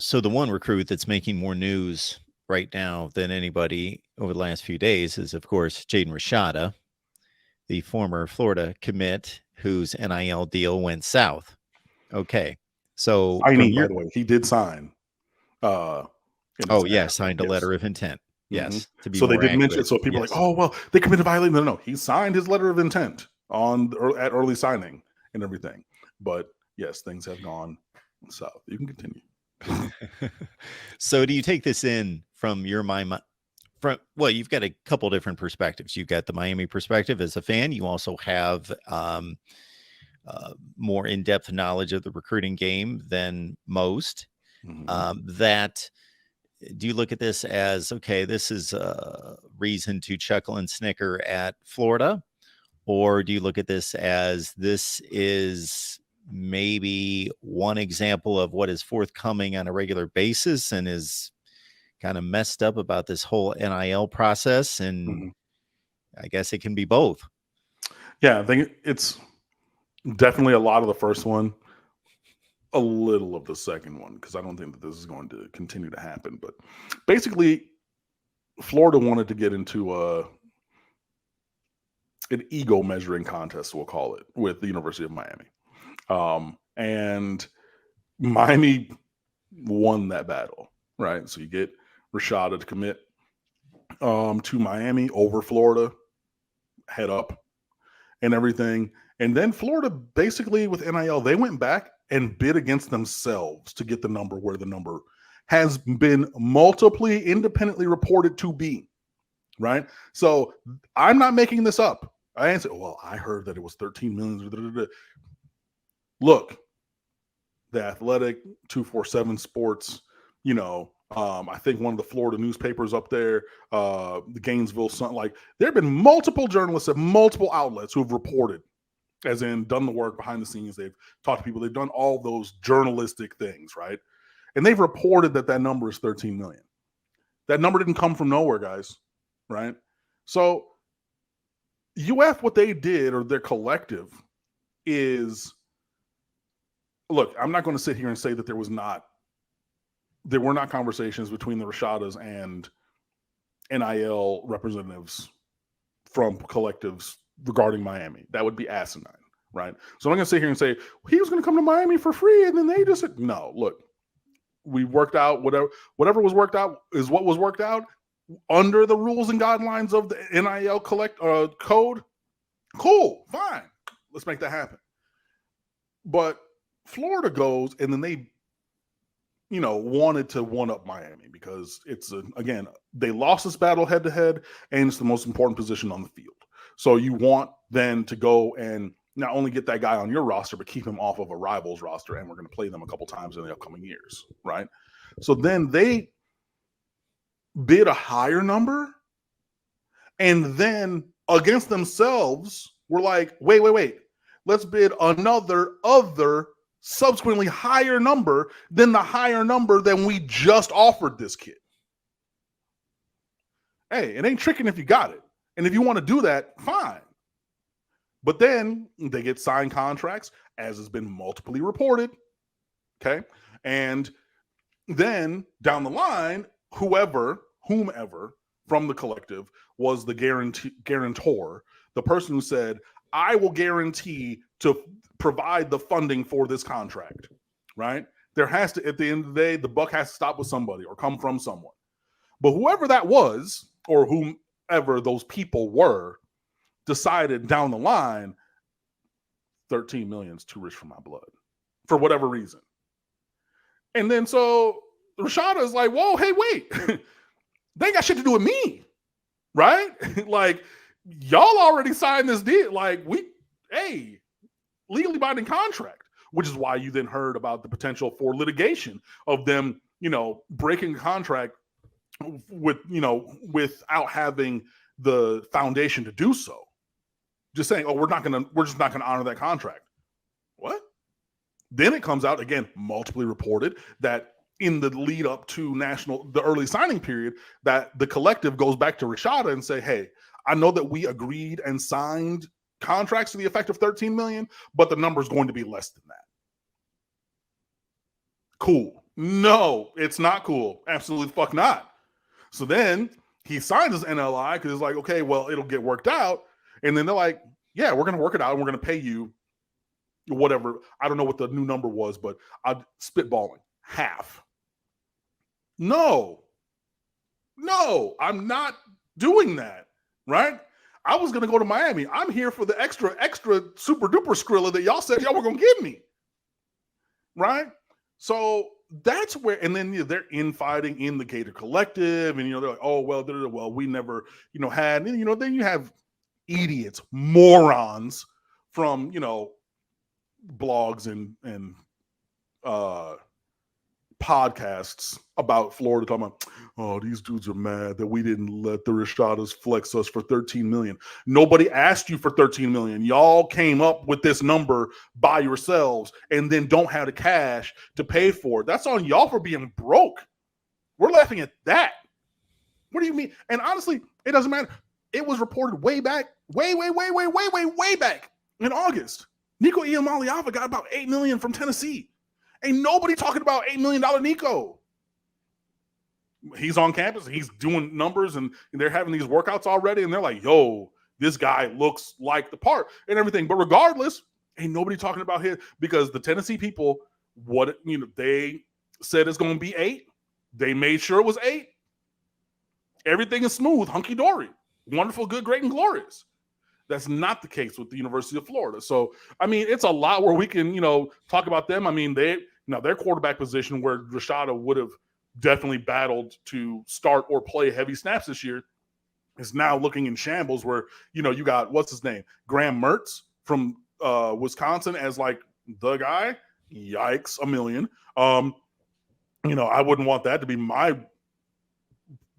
So the one recruit that's making more news right now than anybody over the last few days is, of course, Jaden Rashada, the former Florida commit whose NIL deal went south. Okay. So Signing, by the way, he did sign. Signed a letter of intent. Yes, to be so they more did accurate. mention it. So people are like, oh, well, they committed violation. No, he signed his letter of intent at early signing and everything. But yes, things have gone south. You can continue. So do you take this in from your mind? Well, you've got a couple different perspectives. You've got the Miami perspective as a fan. You also have more in-depth knowledge of the recruiting game than most. Do you look at this as, okay, this is a reason to chuckle and snicker at Florida? Or do you look at this as this is maybe one example of what is forthcoming on a regular basis and is kind of messed up about this whole NIL process? And I guess it can be both. Yeah, I think it's definitely a lot of the first one, a little of the second one, because I don't think that this is going to continue to happen. But basically, Florida wanted to get into an ego measuring contest, we'll call it, with the University of Miami. And Miami won that battle, right? So you get Rashada to commit to Miami over Florida, head up and everything. And then Florida, basically with NIL, they went back and bid against themselves to get the number where the number has been multiply independently reported to be, right? So I'm not making this up. I answered, well, I heard that it was 13 million. Look, the Athletic, 247 Sports, I think one of the Florida newspapers up there, the Gainesville Sun, like there have been multiple journalists at multiple outlets who have reported, as in done the work behind the scenes. They've talked to people. They've done all those journalistic things, right? And they've reported that number is 13 million. That number didn't come from nowhere, guys, right? So UF, what they did, or their collective, is, look, I'm not going to sit here and say that there were not conversations between the Rashadas and NIL representatives from collectives regarding Miami. That would be asinine, right? So I'm not going to sit here and say, well, he was going to come to Miami for free, and then they just said, no, look, we worked out whatever was worked out is what was worked out under the rules and guidelines of the NIL code. Cool, fine. Let's make that happen. But Florida goes, and then they, wanted to one-up Miami because it's, again, they lost this battle head-to-head, and it's the most important position on the field. So you want then to go and not only get that guy on your roster, but keep him off of a rival's roster, and we're going to play them a couple times in the upcoming years, right? So then they bid a higher number, and then against themselves, we're like, wait. Let's bid another subsequently higher number than the higher number than we just offered this kid. Hey, it ain't tricking if you got it. And if you want to do that, fine. But then they get signed contracts, as has been multiply reported. Okay. And then down the line, whomever from the collective was the guarantor, the person who said, I will guarantee to provide the funding for this contract, right? There has to, at the end of the day, the buck has to stop with somebody or come from someone. But whoever that was, or whomever those people were, decided down the line, 13 million is too rich for my blood, for whatever reason. And then so Rashada is like, whoa, hey, wait. They ain't got shit to do with me, right? Like, y'all already signed this deal. Like, legally binding contract, which is why you then heard about the potential for litigation of them, breaking a contract without having the foundation to do so. Just saying, we're just not gonna honor that contract. What? Then it comes out again, multiply reported, that in the lead up to the early signing period, that the collective goes back to Rashada and say, hey, I know that we agreed and signed contracts to the effect of 13 million, but the number is going to be less than that. Cool. No, it's not cool. Absolutely fuck not. So then he signs his NLI because it's like, okay, well, it'll get worked out. And then they're like, yeah, we're going to work it out and we're going to pay you whatever. I don't know what the new number was, but I'm spitballing half. No, I'm not doing that, right? I was going to go to Miami. I'm here for the extra super duper Skrilla that y'all said y'all were going to give me, right? So that's where, and then they're infighting in the Gator Collective, and they're like, oh well, we never had, and then you have idiots, morons from blogs and podcasts about Florida talking about, oh, these dudes are mad that we didn't let the Rashadas flex us for 13 million. Nobody asked you for 13 million. Y'all came up with this number by yourselves and then don't have the cash to pay for it. That's on y'all for being broke. We're laughing at that. What do you mean? And honestly, it doesn't matter. It was reported way back, way back in August. Nico Iamaleava got about $8 million from Tennessee. Ain't nobody talking about $8 million Nico. He's on campus, he's doing numbers, and they're having these workouts already, and they're like, yo, this guy looks like the part and everything. But regardless, ain't nobody talking about him because the Tennessee people, they said it's going to be 8. They made sure it was 8. Everything is smooth, hunky-dory, wonderful, good, great, and glorious. That's not the case with the University of Florida. So, I mean, it's a lot where we can, talk about them. I mean, their quarterback position where Rashada would have definitely battled to start or play heavy snaps this year is now looking in shambles where, you got, what's his name? Graham Mertz from Wisconsin as like the guy. Yikes, a million. I wouldn't want that to be my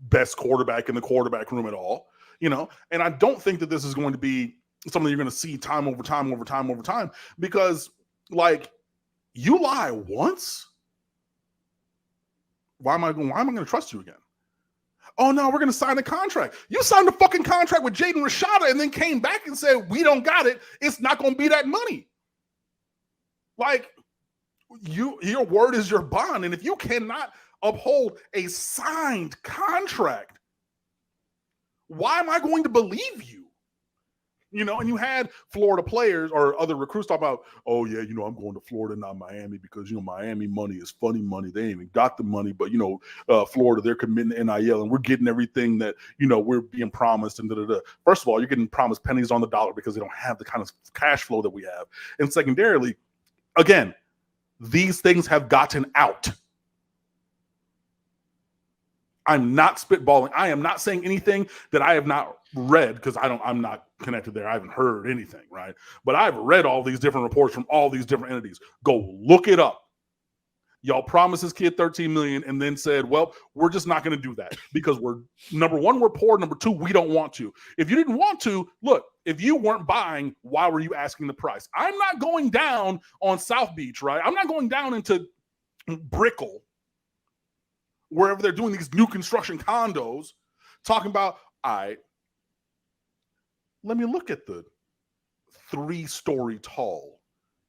best quarterback in the quarterback room at all. And I don't think that this is going to be something you're going to see time over time, because like you lie once. Why am I going to trust you again? Oh no, we're going to sign a contract. You signed a fucking contract with Jaden Rashada and then came back and said, we don't got it. It's not going to be that money. Like your word is your bond. And if you cannot uphold a signed contract, why am I going to believe you? And you had Florida players or other recruits talk about, oh yeah, I'm going to Florida, not Miami, because Miami money is funny money. They ain't even got the money, but Florida, they're committing to NIL and we're getting everything that we're being promised and da-da-da. First of all, you're getting promised pennies on the dollar because they don't have the kind of cash flow that we have. And secondarily, again, these things have gotten out. I'm not spitballing. I am not saying anything that I have not read because I'm not connected there. I haven't heard anything, right? But I've read all these different reports from all these different entities. Go look it up. Y'all promised this kid 13 million and then said, well, we're just not going to do that because we're, number one, we're poor. Number two, we don't want to. If you didn't want to, look, if you weren't buying, why were you asking the price? I'm not going down on South Beach, right? I'm not going down into Brickell, wherever they're doing these new construction condos, talking about, let me look at the 3-story tall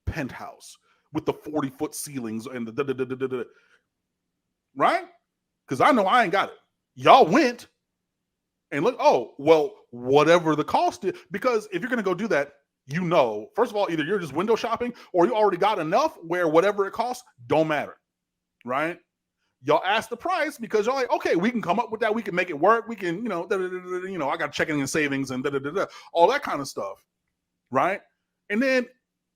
penthouse with the 40-foot ceilings and the right? Because I know I ain't got it. Y'all went and look, oh, well, whatever the cost is, because if you're going to go do that, first of all, either you're just window shopping or you already got enough where whatever it costs don't matter, right? Y'all ask the price because y'all like, okay, we can come up with that. We can make it work. We can, I got checking and savings and all that kind of stuff, right? And then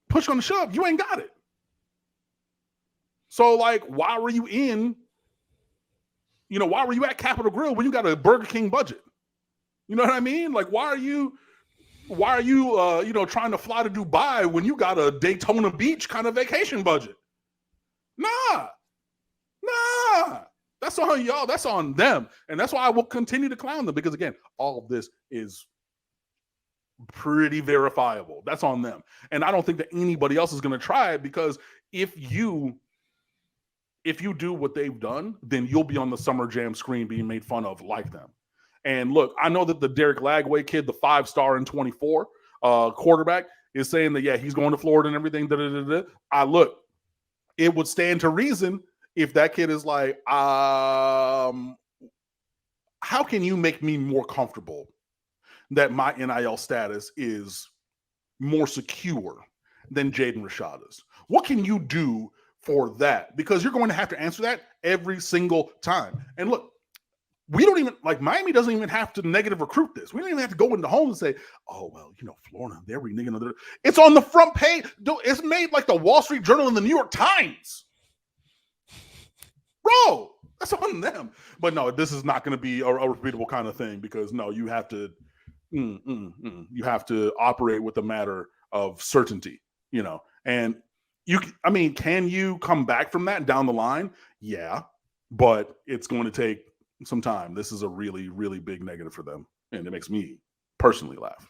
push on the shove, you ain't got it. So like, why were you at Capitol Grill when you got a Burger King budget? You know what I mean? Like, why are you trying to fly to Dubai when you got a Daytona Beach kind of vacation budget? Nah. That's on y'all. That's on them. And that's why I will continue to clown them because, again, all of this is pretty verifiable. That's on them. And I don't think that anybody else is going to try it because if you do what they've done, then you'll be on the Summer Jam screen being made fun of like them. And look, I know that the Derek Lagway kid, the 5-star in 24 quarterback, is saying that, yeah, he's going to Florida and everything. Look, it would stand to reason if that kid is like, how can you make me more comfortable that my NIL status is more secure than Jaden Rashada's? What can you do for that? Because you're going to have to answer that every single time. And look, we don't even, like, Miami doesn't even have to negative recruit this. We don't even have to go into homes and say, oh, well, you know, Florida, they're reneging. It's on the front page. It's made like the Wall Street Journal and the New York Times. Bro, that's on them. But no, this is not going to be a repeatable kind of thing, because no, you have to, you have to operate with a matter of certainty, you know. And can you come back from that down the line? Yeah, but it's going to take some time. This is a really, really big negative for them, and it makes me personally laugh.